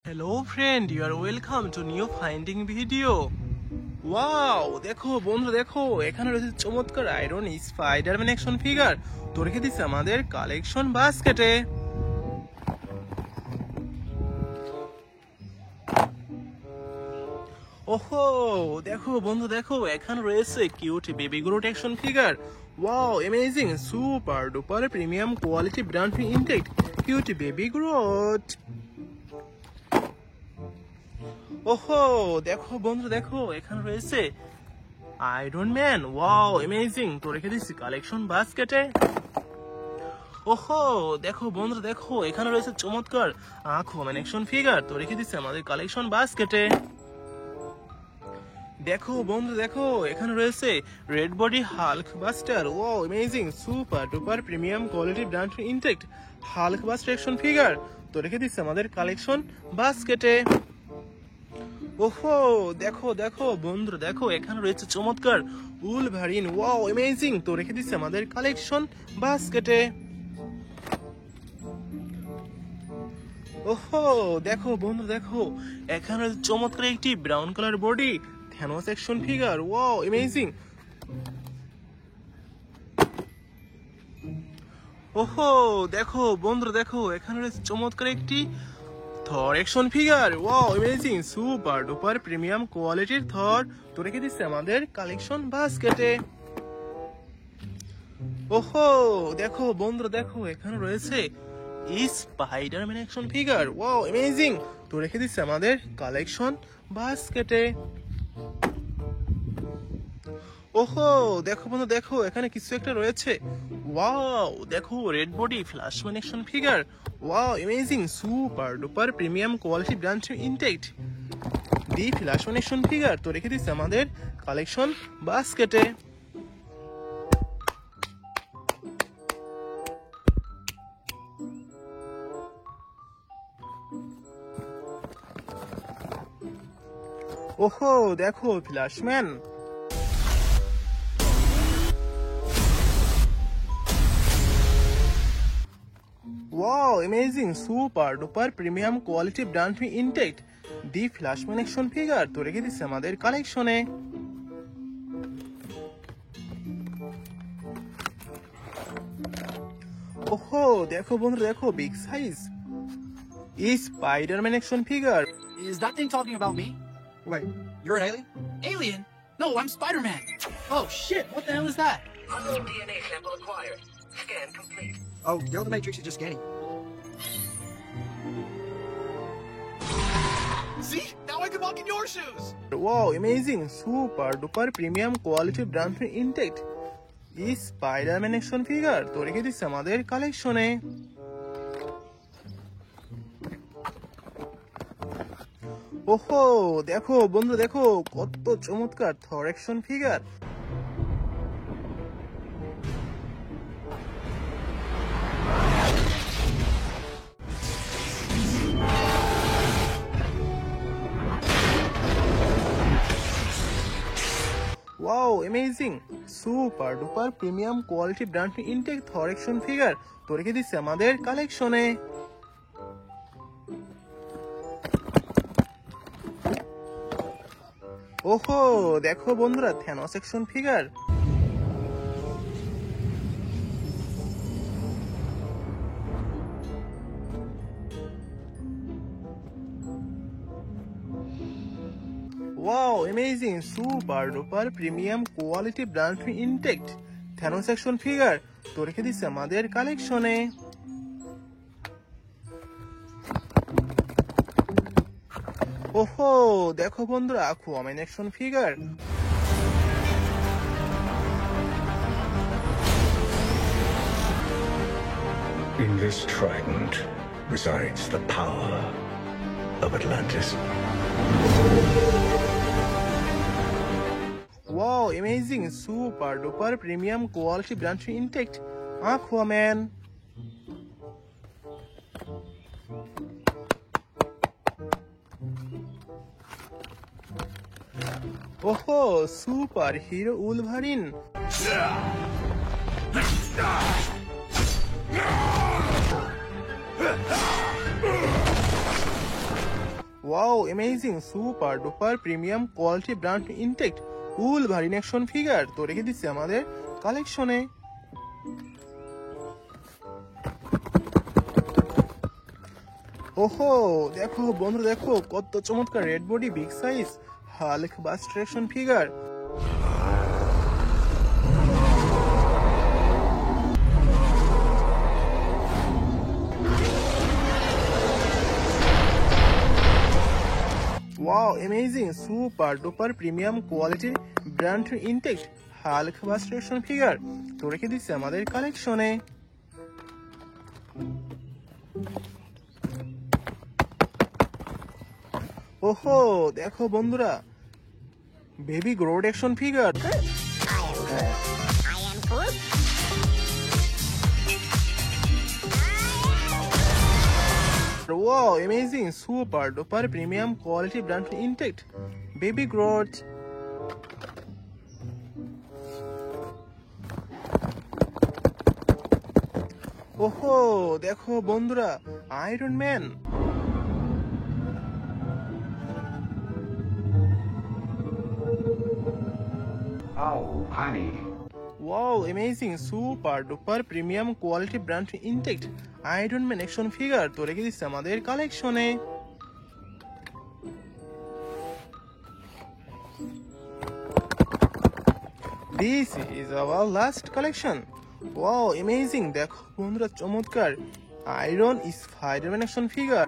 Hello friend, you are welcome to new finding video. Wow দেখো বন্ধু দেখো এখানে রয়েছে চমৎকার আয়রন স্পাইডারম্যান অ্যাকশন ফিগার তো রেখে দিচ্ছে আমাদের কালেকশন বাস্কেটে। ওহো দেখো বন্ধু দেখো এখানে রয়েছে cute baby growth action figure. Wow amazing super duper premium quality brand intact cute baby growth. ওহো দেখো বন্ধু দেখো এখানে রয়েছে আয়রন ম্যান। ওয়াও অ্যামেজিং তো রেখে দিচ্ছি কালেকশন বাস্কেটে। ওহো দেখো বন্ধু দেখো এখানে রয়েছে চমৎকার আকুয়াম্যান অ্যাকশন ফিগার তো রেখে দিচ্ছি আমাদের কালেকশন বাস্কেটে। দেখো বন্ধু দেখো এখানে রয়েছে red body Hulk buster. Wow amazing super duper premium quality brand intact Hulkbuster action figure তো রেখে দিচ্ছি আমাদের কালেকশন বাস্কেটে। ওহো দেখো দেখো বন্ধুরা দেখো এখানে রয়েছে চমৎকার উলভারিন। ওয়াও অ্যামেজিং তো রেখে দিচ্ছে আমাদের কালেকশন বাস্কেটে। ওহো দেখো বন্ধু দেখো এখানে রয়েছে চমৎকার একটি brown colour body Thanos action figure. Wow amazing. ওহো দেখো বন্ধুরা দেখো এখানে রয়েছে চমৎকার একটি Thor action figure. Wow amazing super duper premium কোয়ালিটির থর তো রেখে দিচ্ছে আমাদের কালেকশন বাস্কেটে। ওহো দেখো বন্ধুরা দেখো এখানে রয়েছে Spiderman action figure. Wow amazing তো রেখে দিচ্ছে আমাদের কালেকশন বাস্কেটে। ওহো দেখো বন্ধু দেখো এখানে কিছু একটা রয়েছে। ওয়াও দেখো red body Flashman action figure. Wow amazing super duper premium quality brand intact the Flashman action figure তো রেখে দিচ্ছে আমাদের কালেকশন বাস্কেটে। ওহো দেখো Flashman. Wow amazing super duper premium quality brand intact the Flashman action figure তো রেখে দিচ্ছে আমাদের কালেকশনে। ওহো দেখো বন্ধুরা দেখো big size Spiderman action figure. Is that thing talking about me? Wait, you're an alien? Alien? No, I'm Spider-Man. Oh shit, what the hell is that? Unknown DNA sample acquired. Scan complete. Oh, you're the Matrix is just scanning. See? Now I can walk in your shoes! Wow amazing super duper premium quality brand intact Spiderman action figure তো রেখে দিচ্ছে আমাদের কালেকশনে। ওহো দেখো বন্ধু দেখো কত চমৎকার Thor action figure. Wow amazing super duper premium quality brand intact Thor action figure তো রেখে দিচ্ছে আমাদের কালেকশনে। ওহো দেখো বন্ধুরা Thanos action figure. Wow amazing super duper premium quality brand intact Thanos action figure তো রেখে দিচ্ছে আমাদের কালেকশনে। ওহো দেখো বন্ধুরা Aquaman action figure. In this trident resides the power of Atlantis. Wow amazing super duper premium quality brand intact Aquaman. ওহো super hero Wolverine. Wow amazing super duper premium quality brand intact Wolverine action figure তো রেখে দিচ্ছি আমাদের কালেকশনে। ওহো দেখো বন্ধুরা, দেখো কত চমৎকার red body big size Hulkbuster action figure. Wow amazing super duper premium কোয়ালিটির brand intact Hulkbuster action figure তো রেখে দিচ্ছি আমাদের কালেকশনে। ওহো দেখো বন্ধুরা, baby Groot action figure. Wow amazing super duper premium quality brand intact baby Groot. ওহো দেখো বন্ধুরা, Iron Man. Oh, honey. Wow amazing super duper premium quality brand intact Iron Man action figure তো রেখে দিচ্ছে আমাদের কালেকশনে। This is our last collection. Wow amazing দেখো বন্ধুরা, চমৎকার iron Spiderman action figure.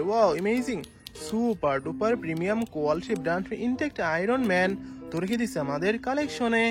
Wow amazing super duper premium quality brand intact Iron man তো রেখে দিচ্ছে আমাদের কালেকশনে।